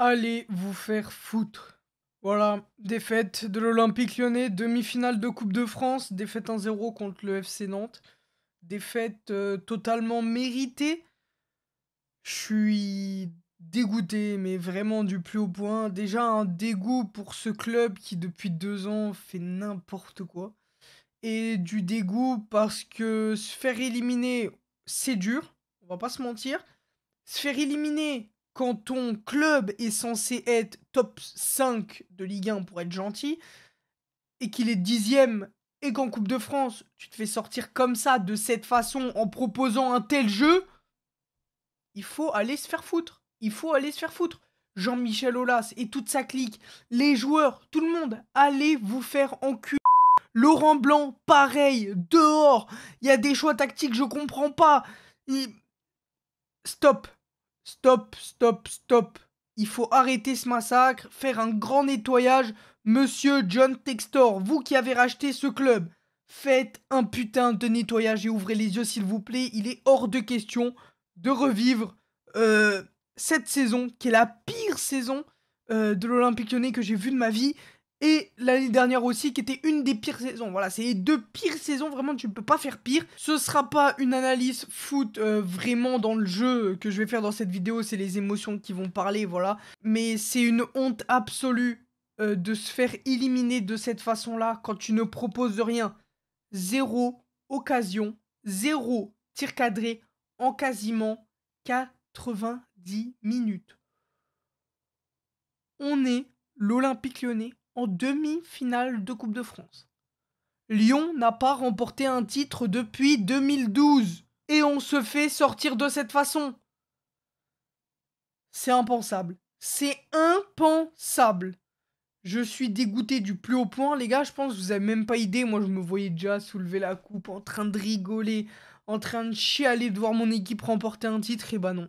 Allez vous faire foutre. Voilà, défaite de l'Olympique Lyonnais, demi-finale de Coupe de France, défaite 1-0 contre le FC Nantes. Défaite totalement méritée. Je suis dégoûté, mais vraiment du plus haut point. Déjà un dégoût pour ce club qui depuis 2 ans fait n'importe quoi. Et du dégoût parce que se faire éliminer, c'est dur, on va pas se mentir. Se faire éliminer quand ton club est censé être top 5 de Ligue 1 pour être gentil, et qu'il est 10e, et qu'en Coupe de France, tu te fais sortir comme ça, de cette façon, en proposant un tel jeu, il faut aller se faire foutre. Il faut aller se faire foutre. Jean-Michel Aulas et toute sa clique, les joueurs, tout le monde, allez vous faire enculer. Laurent Blanc, pareil, dehors. Il y a des choix tactiques, je comprends pas. Stop. Stop, stop, stop. Il faut arrêter ce massacre, faire un grand nettoyage. Monsieur John Textor, vous qui avez racheté ce club, faites un putain de nettoyage et ouvrez les yeux s'il vous plaît. Il est hors de question de revivre cette saison, qui est la pire saison de l'Olympique Lyonnais que j'ai vue de ma vie. Et l'année dernière aussi, qui était une des pires saisons. Voilà, c'est les deux pires saisons, vraiment, tu ne peux pas faire pire. Ce sera pas une analyse foot vraiment dans le jeu que je vais faire dans cette vidéo, c'est les émotions qui vont parler, voilà. Mais c'est une honte absolue de se faire éliminer de cette façon-là quand tu ne proposes rien. Zéro occasion, zéro tir cadré en quasiment 90 minutes. On est l'Olympique Lyonnais en demi-finale de Coupe de France. Lyon n'a pas remporté un titre depuis 2012. Et on se fait sortir de cette façon. C'est impensable. C'est impensable. Je suis dégoûté du plus haut point, les gars. Je pense que vous avez même pas idée. Moi, je me voyais déjà soulever la coupe, en train de rigoler, en train de chialer de voir mon équipe remporter un titre. Et bah non.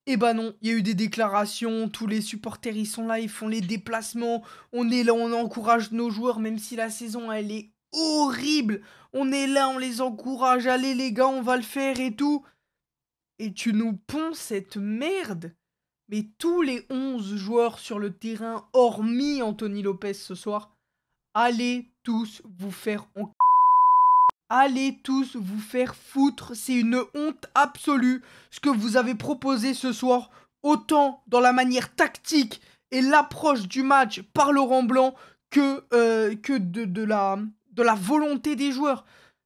Et bah non, il y a eu des déclarations, tous les supporters ils sont là, ils font les déplacements, on est là, on encourage nos joueurs, même si la saison elle est horrible, on est là, on les encourage, allez les gars, on va le faire et tout. Et tu nous ponds cette merde. Mais tous les 11 joueurs sur le terrain, hormis Anthony Lopez ce soir, allez tous vous faire en... Allez tous vous faire foutre, c'est une honte absolue ce que vous avez proposé ce soir, autant dans la manière tactique et l'approche du match par Laurent Blanc que de la volonté des joueurs.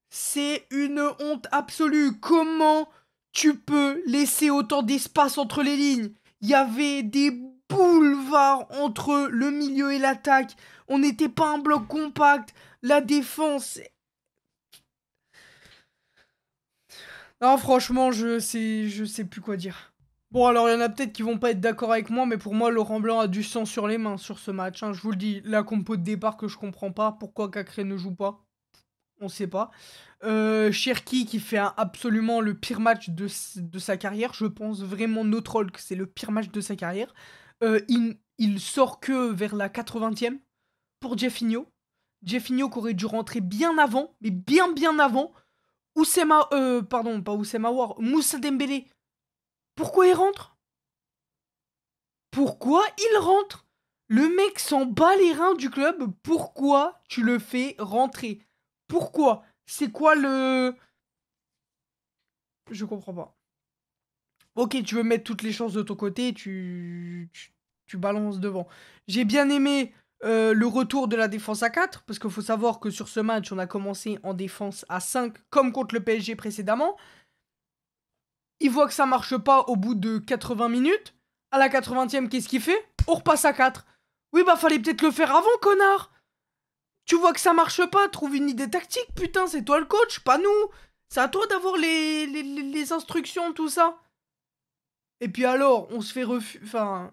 C'est une honte absolue. Comment tu peux laisser autant d'espace entre les lignes? Il y avait des boulevards entre le milieu et l'attaque. On n'était pas un bloc compact. La défense... Non, franchement, je sais plus quoi dire. Bon, alors, il y en a peut-être qui vont pas être d'accord avec moi, mais pour moi, Laurent Blanc a du sang sur les mains sur ce match. Hein. Je vous le dis, la compo de départ que je comprends pas. Pourquoi Cacré ne joue pas? On sait pas. Cherki qui fait absolument le pire match de sa carrière. Je pense vraiment no troll que c'est le pire match de sa carrière. Il sort que vers la 80e pour Jeffinho. Jeffinho qui aurait dû rentrer bien avant, mais bien avant. Pardon, pas Oussema War, Moussa Dembélé. Pourquoi il rentre? Pourquoi il rentre? Le mec s'en bat les reins du club. Pourquoi tu le fais rentrer? Pourquoi? C'est quoi le... Je comprends pas. Ok, tu veux mettre toutes les chances de ton côté, tu balances devant. J'ai bien aimé le retour de la défense à 4, parce qu'il faut savoir que sur ce match, on a commencé en défense à 5, comme contre le PSG précédemment. Il voit que ça marche pas au bout de 80 minutes. À la 80e, qu'est-ce qu'il fait? On repasse à 4. Oui, bah fallait peut-être le faire avant, connard. Tu vois que ça marche pas, trouve une idée tactique, putain, c'est toi le coach, pas nous. C'est à toi d'avoir les instructions, tout ça. Et puis alors, on se fait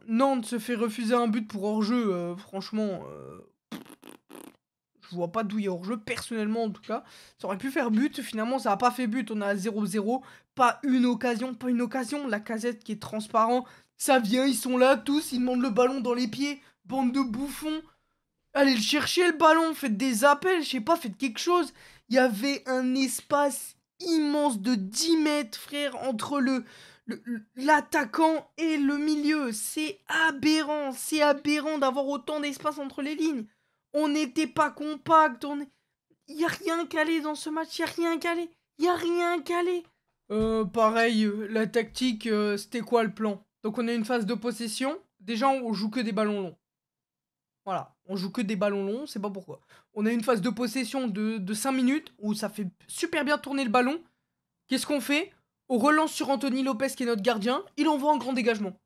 Nantes se fait refuser un but pour hors-jeu, franchement, je vois pas d'où il y a hors-jeu, personnellement en tout cas. Ça aurait pu faire but, finalement ça a pas fait but, on a 0-0, pas une occasion, la Casette qui est transparent, ça vient, ils sont là tous, ils demandent le ballon dans les pieds, bande de bouffons. Allez le chercher le ballon, faites des appels, je sais pas, faites quelque chose. Il y avait un espace immense de 10 mètres, frère, entre L'attaquant et le milieu. C'est aberrant. C'est aberrant d'avoir autant d'espace entre les lignes. On n'était pas compact. Il n'y a rien calé dans ce match. Il n'y a rien calé. Il n'y a rien calé. Pareil, la tactique, c'était quoi le plan? Donc on a une phase de possession. Déjà, on joue que des ballons longs. Voilà, on joue que des ballons longs, c'est pas pourquoi. On a une phase de possession de 5 minutes où ça fait super bien tourner le ballon. Qu'est-ce qu'on fait? On relance sur Anthony Lopez qui est notre gardien, il envoie un grand dégagement.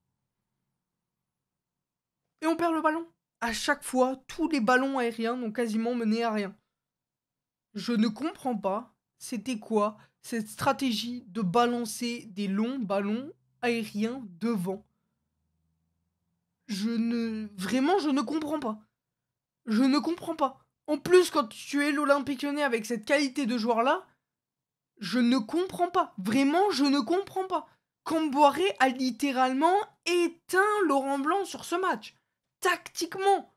Et on perd le ballon. À chaque fois, tous les ballons aériens n'ont quasiment mené à rien. Je ne comprends pas, c'était quoi cette stratégie de balancer des longs ballons aériens devant. Vraiment, je ne comprends pas. Je ne comprends pas. En plus, quand tu es l'Olympique Lyonnais avec cette qualité de joueur-là, je ne comprends pas. Vraiment, je ne comprends pas. Camboiré a littéralement éteint Laurent Blanc sur ce match. Tactiquement.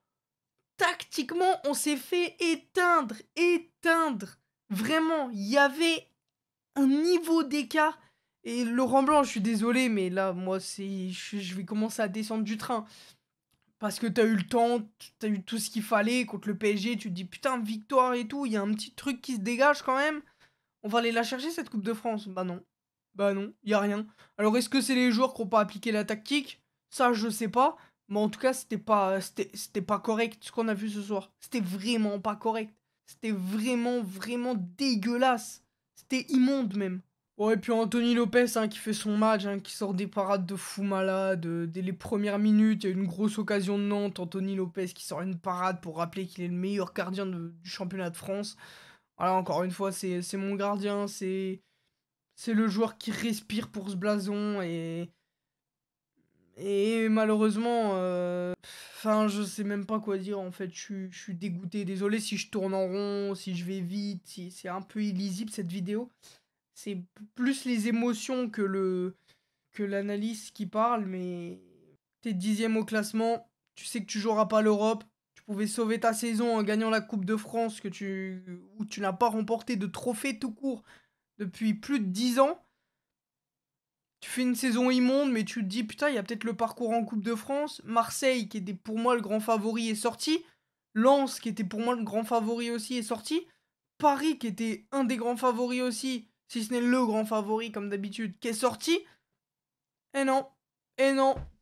Tactiquement, on s'est fait éteindre. Éteindre. Vraiment, il y avait un niveau d'écart. Et Laurent Blanc, je suis désolé, mais là, moi, je vais commencer à descendre du train. Parce que t'as eu le temps, t'as eu tout ce qu'il fallait contre le PSG, tu te dis putain, victoire et tout, il y a un petit truc qui se dégage quand même. On va aller la chercher cette Coupe de France. Bah non. Bah non, y a rien. Alors est-ce que c'est les joueurs qui n'ont pas appliqué la tactique? Ça, je sais pas. Mais en tout cas, c'était pas correct ce qu'on a vu ce soir. C'était vraiment pas correct. C'était vraiment dégueulasse. C'était immonde même. Ouais, et puis Anthony Lopez hein, qui fait son match, hein, qui sort des parades de fou malade. Dès les premières minutes, il y a une grosse occasion de Nantes. Anthony Lopez qui sort une parade pour rappeler qu'il est le meilleur gardien du championnat de France. Voilà, encore une fois, c'est mon gardien. C'est le joueur qui respire pour ce blason. Et malheureusement, enfin, je sais même pas quoi dire en fait. Je suis dégoûté. Désolé si je tourne en rond, si je vais vite, si c'est un peu illisible cette vidéo. C'est plus les émotions que l'analyse qui parle, mais t'es 10e au classement, tu sais que tu joueras pas l'Europe, tu pouvais sauver ta saison en gagnant la Coupe de France où tu n'as pas remporté de trophée tout court depuis plus de 10 ans. Tu fais une saison immonde, mais tu te dis putain, il y a peut-être le parcours en Coupe de France. Marseille, qui était pour moi le grand favori, est sorti. Lens, qui était pour moi le grand favori aussi, est sorti. Paris, qui était un des grands favoris aussi, si ce n'est le grand favori comme d'habitude, qui est sorti. Et non,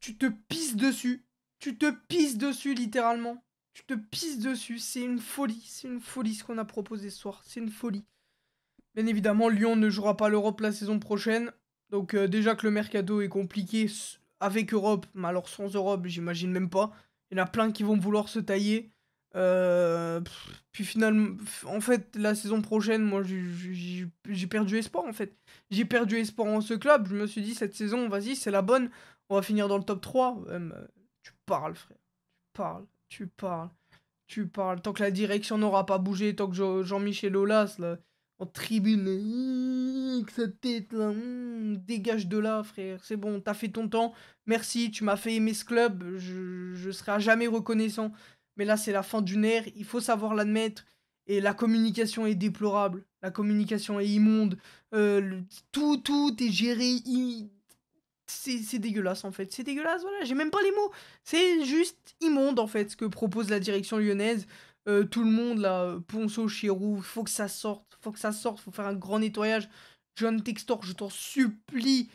tu te pisses dessus. Tu te pisses dessus littéralement. Tu te pisses dessus, c'est une folie ce qu'on a proposé ce soir, c'est une folie. Bien évidemment, Lyon ne jouera pas l'Europe la saison prochaine. Donc déjà que le mercato est compliqué avec Europe, mais alors sans Europe, j'imagine même pas. Il y en a plein qui vont vouloir se tailler. Puis finalement, en fait, la saison prochaine, moi, j'ai perdu espoir, en fait. J'ai perdu espoir en ce club. Je me suis dit, cette saison, vas-y, c'est la bonne. On va finir dans le top 3. Tu parles, frère. Tu parles. Tant que la direction n'aura pas bougé, tant que Jean-Michel Aulas, là, en tribune, avec sa tête, là, dégage de là, frère. C'est bon, t'as fait ton temps. Merci, tu m'as fait aimer ce club. Je serai à jamais reconnaissant. Mais là, c'est la fin d'une ère. Il faut savoir l'admettre. Et la communication est déplorable. La communication est immonde. Tout est géré. C'est dégueulasse, en fait. C'est dégueulasse, voilà. J'ai même pas les mots. C'est juste immonde, en fait, ce que propose la direction lyonnaise. Tout le monde, là, Ponceau, Chirou, faut que ça sorte. Faut faire un grand nettoyage. John Textor, je t'en supplie.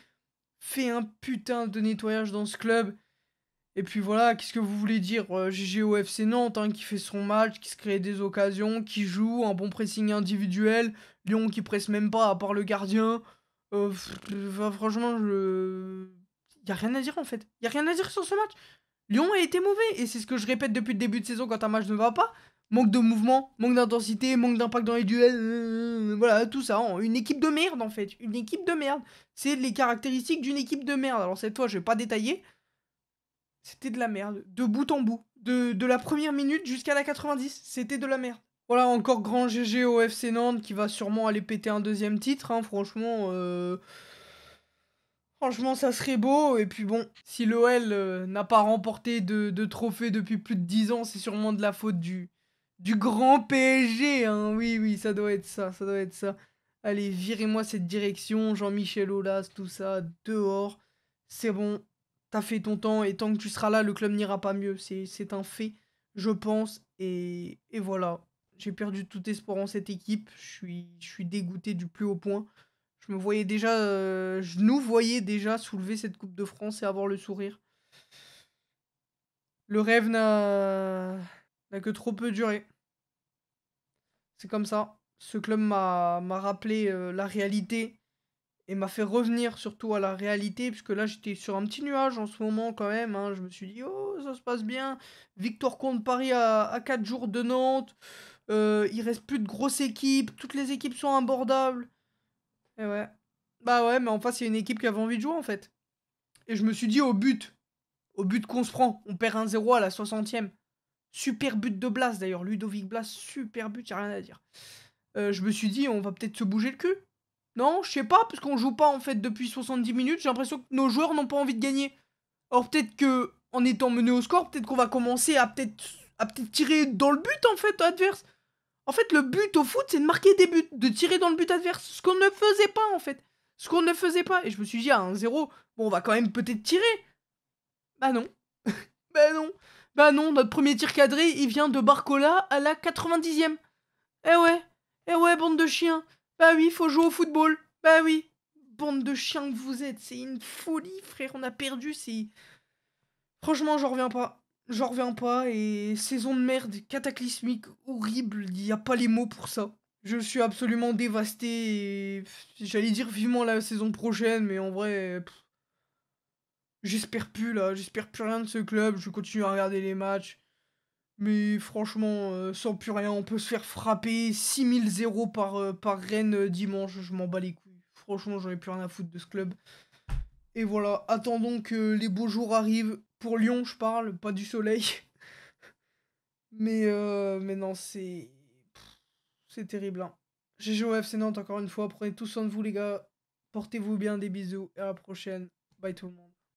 Fais un putain de nettoyage dans ce club. Et puis voilà, qu'est-ce que vous voulez dire? GG au FC Nantes, hein, qui fait son match, qui se crée des occasions, qui joue, un bon pressing individuel. Lyon qui presse même pas, à part le gardien. Franchement, y a rien à dire en fait. Y a rien à dire sur ce match. Lyon a été mauvais, et c'est ce que je répète depuis le début de saison quand un match ne va pas. Manque de mouvement, manque d'intensité, manque d'impact dans les duels, voilà, tout ça. Une équipe de merde en fait. Une équipe de merde. C'est les caractéristiques d'une équipe de merde. Alors cette fois, je vais pas détailler. C'était de la merde, de bout en bout. De la première minute jusqu'à la 90, c'était de la merde. Voilà, encore grand GG au FC Nantes qui va sûrement aller péter un deuxième titre, hein, franchement. Franchement, ça serait beau. Et puis bon, si l'OL n'a pas remporté de trophée depuis plus de 10 ans, c'est sûrement de la faute du grand PSG. Hein. Oui, ça doit être ça, ça doit être ça. Allez, virez-moi cette direction, Jean-Michel Aulas, tout ça, dehors. C'est bon, t'as fait ton temps et tant que tu seras là, le club n'ira pas mieux. C'est un fait, je pense. Et voilà, j'ai perdu tout espoir en cette équipe. Je suis dégoûté du plus haut point. Je nous voyais déjà soulever cette Coupe de France et avoir le sourire. Le rêve n'a que trop peu duré. C'est comme ça. Ce club m'a rappelé la réalité et m'a fait revenir surtout à la réalité, puisque là j'étais sur un petit nuage en ce moment quand même. Hein. Je me suis dit, oh, ça se passe bien. Victoire contre Paris à 4 jours de Nantes. Il reste plus de grosses équipes. Toutes les équipes sont abordables. Et ouais. Bah ouais, mais en face, il y a une équipe qui avait envie de jouer en fait. Et je me suis dit, au but qu'on se prend, on perd 1-0 à la 60e. Super but de Blas d'ailleurs, Ludovic Blas, super but, y'a rien à dire. Je me suis dit, on va peut-être se bouger le cul. Non, je sais pas, parce qu'on joue pas en fait depuis 70 minutes, j'ai l'impression que nos joueurs n'ont pas envie de gagner. Alors peut-être que, en étant mené au score, peut-être qu'on va commencer à peut-être tirer dans le but en fait adverse. En fait, le but au foot, c'est de marquer des buts, de tirer dans le but adverse. Ce qu'on ne faisait pas en fait. Ce qu'on ne faisait pas. Et je me suis dit, à 1-0, bon, on va quand même peut-être tirer. Bah non. Bah non. Bah non, notre premier tir cadré, il vient de Barcola à la 90e. Eh ouais. Eh ouais, bande de chiens. Bah oui, faut jouer au football. Bah oui. Bande de chiens que vous êtes. C'est une folie, frère. On a perdu, c'est... Franchement, j'en reviens pas. J'en reviens pas. Et saison de merde, cataclysmique, horrible. Il y a pas les mots pour ça. Je suis absolument dévasté. Et j'allais dire vivement la saison prochaine, mais en vrai... J'espère plus, là. J'espère plus rien de ce club. Je continue à regarder les matchs. Mais franchement, sans plus rien, on peut se faire frapper 6000-0 par Rennes dimanche. Je m'en bats les couilles. Franchement, j'en ai plus rien à foutre de ce club. Et voilà, attendons que les beaux jours arrivent. Pour Lyon, je parle, pas du soleil. Mais non, c'est terrible. Hein. GG au FC Nantes, encore une fois. Prenez tout soin de vous, les gars. Portez-vous bien, des bisous. Et à la prochaine. Bye tout le monde.